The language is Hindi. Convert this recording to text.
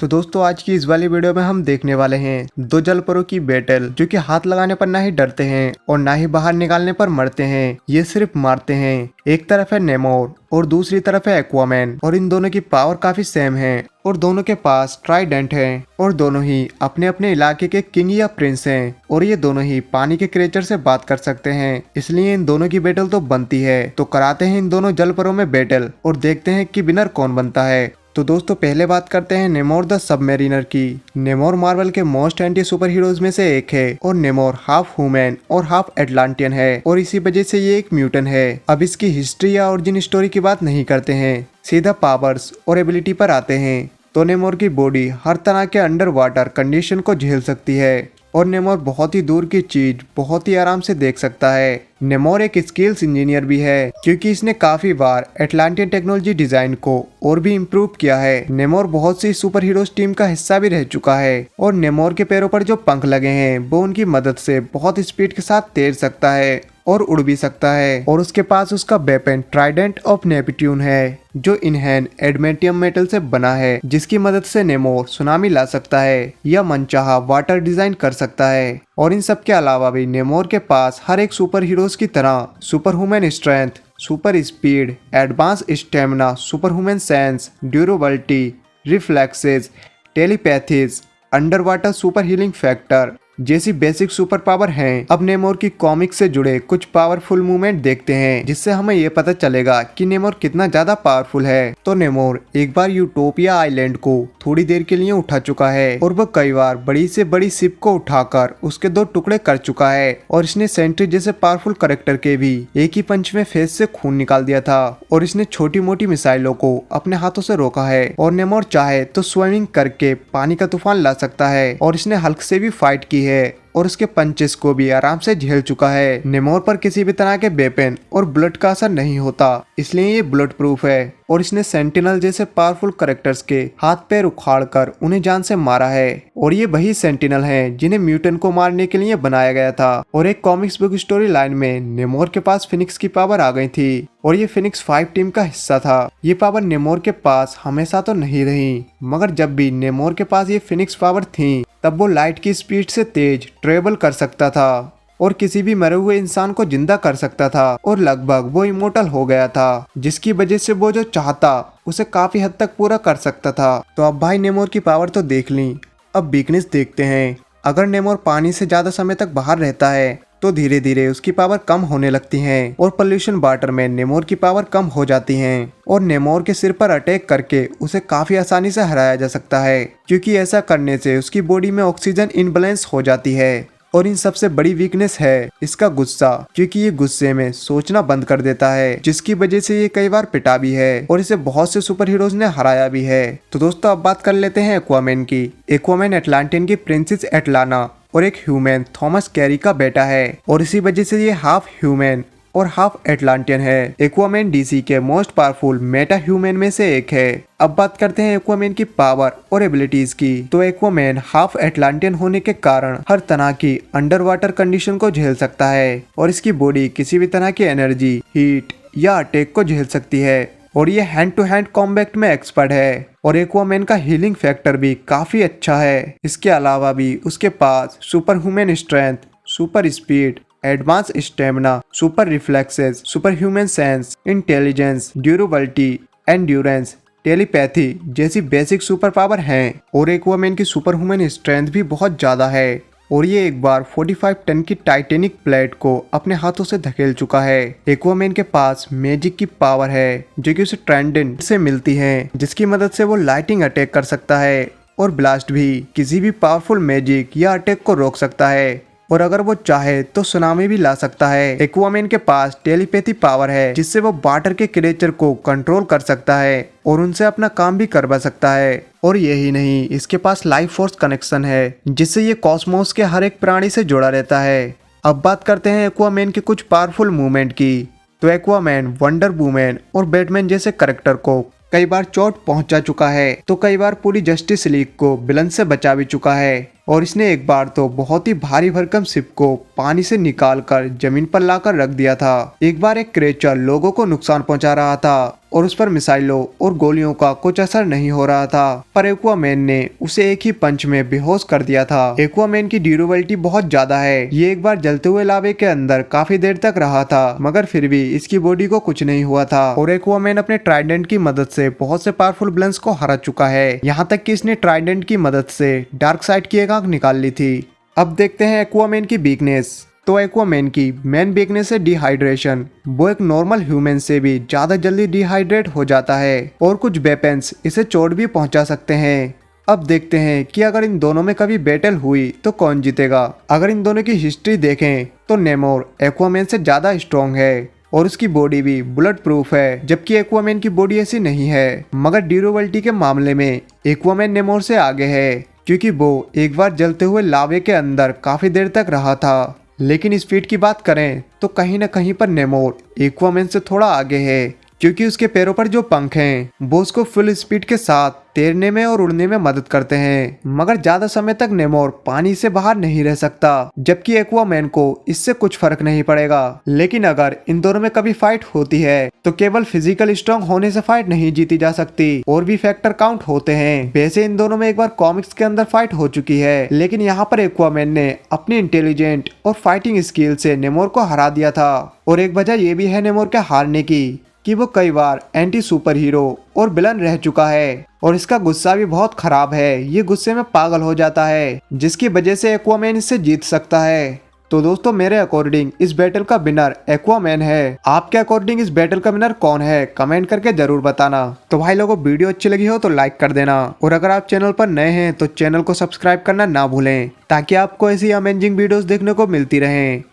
तो दोस्तों आज की इस वाली वीडियो में हम देखने वाले हैं दो जलपरों की बैटल जो कि हाथ लगाने पर ना ही डरते हैं और ना ही बाहर निकालने पर मरते हैं, ये सिर्फ मारते हैं। एक तरफ है नेमोर और दूसरी तरफ है एक्वामैन और इन दोनों की पावर काफी सेम है और दोनों के पास ट्राइडेंट है और दोनों ही अपने अपने इलाके के किंग या प्रिंस हैं और ये दोनों ही पानी के क्रिएचर से बात कर सकते हैं, इसलिए इन दोनों की बैटल तो बनती है। तो कराते हैं इन दोनों जलपरों में बैटल और देखते हैं कि विनर कौन बनता है। तो दोस्तों पहले बात करते हैं नेमोर द सबमेरिनर की। नेमोर मार्वल के मोस्ट एंटी सुपर हीरोज में से एक है और नेमोर हाफ ह्यूमन और हाफ एटलांटियन है और इसी वजह से ये एक म्यूटेंट है। अब इसकी हिस्ट्री या ओरिजिन स्टोरी की बात नहीं करते हैं, सीधा पावर्स और एबिलिटी पर आते हैं। तो नेमोर की बॉडी हर तरह के अंडर वाटर कंडीशन को झेल सकती है और नेमोर बहुत ही दूर की चीज बहुत ही आराम से देख सकता है। नेमोर एक स्किल्स इंजीनियर भी है क्योंकि इसने काफी बार एटलांटियन टेक्नोलॉजी डिजाइन को और भी इम्प्रूव किया है। नेमोर बहुत सी सुपर हीरोज टीम का हिस्सा भी रह चुका है और नेमोर के पैरों पर जो पंख लगे हैं वो उनकी मदद से बहुत स्पीड के साथ तैर सकता है और उड़ भी सकता है। और उसके पास उसका वेपन ट्राइडेंट ऑफ नेपट्यून है जो इनहैन एडमेंटियम मेटल से बना है, जिसकी मदद से नेमोर सुनामी ला सकता है या मनचाहा वाटर डिजाइन कर सकता है। और इन सब के अलावा भी नेमोर के पास हर एक सुपर हीरोज की तरह super human strength, super speed, advance stamina, super human sense, durability, reflexes, telepathies, under water super healing factor जैसी बेसिक सुपर पावर हैं। अब नेमोर की कॉमिक से जुड़े कुछ पावरफुल मूवमेंट देखते हैं जिससे हमें ये पता चलेगा कि नेमोर कितना ज्यादा पावरफुल है। तो नेमोर एक बार यूटोपिया आइलैंड को थोड़ी देर के लिए उठा चुका है और वह कई बार बड़ी से बड़ी शिप को उठाकर उसके दो टुकड़े कर चुका है और इसने सेंट्री जैसे पावरफुल कैरेक्टर के भी एक ही पंच में फेस से खून निकाल दिया था और इसने छोटी मोटी मिसाइलों को अपने हाथों से रोका है। और नेमोर चाहे तो स्विमिंग करके पानी का तूफान ला सकता है और इसने हल्क से भी फाइट की है और उसके पंचेस को भी आराम से झेल चुका है। नेमोर पर किसी भी तरह के वेपन और ब्लड का असर नहीं होता, इसलिए ये बुलेट प्रूफ है और इसने सेंटिनल जैसे पावरफुल कैरेक्टर्स के हाथ पैर उखाड़ कर उन्हें जान से मारा है। और ये वही सेंटिनल हैं जिन्हें म्यूटेंट को मारने के लिए बनाया गया था। और एक कॉमिक्स बुक स्टोरी लाइन में नेमोर के पास फिनिक्स की पावर आ गई थी और ये फिनिक्स 5 टीम का हिस्सा था। ये पावर नेमोर के पास हमेशा तो नहीं रही, मगर जब भी नेमोर के पास ये फिनिक्स पावर थी तब वो लाइट की स्पीड से तेज ट्रेवल कर सकता था और किसी भी मरे हुए इंसान को जिंदा कर सकता था और लगभग वो इमोर्टल हो गया था, जिसकी वजह से वो जो चाहता उसे काफी हद तक पूरा कर सकता था। तो अब भाई नेमोर की पावर तो देख ली, अब वीकनेस देखते हैं। अगर नेमोर पानी से ज्यादा समय तक बाहर रहता है तो धीरे धीरे उसकी पावर कम होने लगती है और पोल्यूशन वाटर में नेमोर की पावर कम हो जाती है और नेमोर के सिर पर अटैक करके उसे काफी आसानी से हराया जा सकता है, क्योंकि ऐसा करने से उसकी बॉडी में ऑक्सीजन इनबैलेंस हो जाती है। और इन सबसे बड़ी वीकनेस है इसका गुस्सा, क्योंकि ये गुस्से में सोचना बंद कर देता है, जिसकी वजह से ये कई बार पिटा भी है और इसे बहुत से सुपर हीरोज ने हराया भी है। तो दोस्तों अब बात कर लेते हैं एक्वामैन की। एक्वामैन एटलांटियन की प्रिंसेस एटलाना और एक ह्यूमन थॉमस कैरी का बेटा है और इसी वजह से ये हाफ ह्यूमन और हाफ एटलांटियन है। एक्वामैन डीसी के मोस्ट पावरफुल मेटा ह्यूमन में से एक है। अब बात करते हैं एक्वामैन की पावर और एबिलिटीज की। तो एक्वामैन हाफ एटलांटियन होने के कारण हर तरह की अंडर वाटर कंडीशन को झेल सकता है और इसकी बॉडी किसी भी तरह की एनर्जी, हीट या अटैक को झेल सकती है और ये हैंड टू हैंड कॉम्बैट में एक्सपर्ट है और एक्वामैन का हीलिंग फैक्टर भी काफी अच्छा है। इसके अलावा भी उसके पास super human strength, super speed, advance stamina, super reflexes, super human sense, intelligence, durability, endurance, telepathy जैसी बेसिक सुपर पावर हैं। और एक्वामैन की सुपर ह्यूमन स्ट्रेंथ भी बहुत ज्यादा है और ये एक बार 45 टन की टाइटेनिक प्लेट को अपने हाथों से धकेल चुका है। एक्वामैन के पास मैजिक की पावर है जो कि उसे ट्राइडेंट से मिलती है, जिसकी मदद से वो लाइटिंग अटैक कर सकता है और ब्लास्ट भी किसी भी पावरफुल मैजिक या अटैक को रोक सकता है और अगर वो चाहे तो सुनामी भी ला सकता है। एक्वामैन के पास टेलीपैथी पावर है जिससे वो वाटर के क्रिएचर को कंट्रोल कर सकता है और उनसे अपना काम भी करवा सकता है। और यही नहीं, इसके पास लाइफ फोर्स कनेक्शन है जिससे ये कॉस्मोस के हर एक प्राणी से जुड़ा रहता है। अब बात करते हैं एक्वामैन के कुछ पावरफुल मूवमेंट की। तो एक्वामैन वंडर वुमन और बैटमैन जैसे कैरेक्टर को कई बार चोट पहुंचा चुका है तो कई बार पूरी जस्टिस लीग को विलन से बचा भी चुका है। और इसने एक बार तो बहुत ही भारी भरकम शिप को पानी से निकालकर जमीन पर लाकर रख दिया था। एक बार एक क्रेचर लोगों को नुकसान पहुंचा रहा था और उस पर मिसाइलों और गोलियों का कुछ असर नहीं हो रहा था, पर एक्वामैन ने उसे एक ही पंच में बेहोश कर दिया था। एक्वामैन की ड्यूरेबिलिटी बहुत ज्यादा है। ये एक बार जलते हुए लावे के अंदर काफी देर तक रहा था, मगर फिर भी इसकी बॉडी को कुछ नहीं हुआ था और एक्वामैन अपने ट्राइडेंट की मदद से बहुत से पावरफुल विलन्स को हरा चुका है। यहाँ तक कि इसने ट्राइडेंट की मदद से डार्क साइड की एक आंख निकाल ली थी। अब देखते हैं एक्वामैन की वीकनेस। तो एक्वामैन की मेन वीकनेस है डिहाइड्रेशन। वो एक नॉर्मल ह्यूमन से भी ज्यादा जल्दी डिहाइड्रेट हो जाता है और कुछ वेपन्स इसे चोट भी पहुंचा सकते हैं। अब देखते हैं कि अगर इन दोनों में कभी बैटल हुई तो कौन जीतेगा। अगर इन दोनों की हिस्ट्री देखें तो नेमोर एक्वामैन से ज्यादा स्ट्रॉन्ग है और उसकी बॉडी भी बुलेट प्रूफ है, जबकि एक्वामैन की बॉडी ऐसी नहीं है। मगर ड्यूरेबिलिटी के मामले में एक्वामैन नेमोर से आगे है, क्योंकि वो एक बार जलते हुए लावे के अंदर काफी देर तक रहा था। लेकिन स्पीड की बात करें तो कहीं न कहीं पर नेमोर एक्वामैन से थोड़ा आगे है, क्योंकि उसके पैरों पर जो पंख हैं वो उसको फुल स्पीड के साथ तैरने में और उड़ने में मदद करते हैं। मगर ज्यादा समय तक नेमोर पानी से बाहर नहीं रह सकता, जबकि एक्वामैन को इससे कुछ फर्क नहीं पड़ेगा। लेकिन अगर इन दोनों में कभी फाइट होती है तो केवल फिजिकल स्ट्रांग होने से फाइट नहीं जीती जा सकती, और भी फैक्टर काउंट होते हैं। वैसे इन दोनों में एक बार कॉमिक्स के अंदर फाइट हो चुकी है, लेकिन यहाँ पर एक्वामैन ने अपनी इंटेलिजेंट और फाइटिंग स्किल से नेमोर को हरा दिया था। और एक वजह ये भी है नेमोर के हारने की कि वो कई बार एंटी सुपर हीरो और विलन रह चुका है और इसका गुस्सा भी बहुत खराब है। ये गुस्से में पागल हो जाता है, जिसकी वजह से एक्वामैन इससे जीत सकता है। तो दोस्तों, मेरे अकॉर्डिंग इस बैटल का विनर एक्वामैन है। आपके अकॉर्डिंग इस बैटल का विनर कौन है, कमेंट करके जरूर बताना। तो भाई लोगों, वीडियो अच्छी लगी हो तो लाइक कर देना, और अगर आप चैनल पर नए हैं तो चैनल को सब्सक्राइब करना ना भूलें, ताकि आपको ऐसी अमेजिंग वीडियोस देखने को मिलती रहें।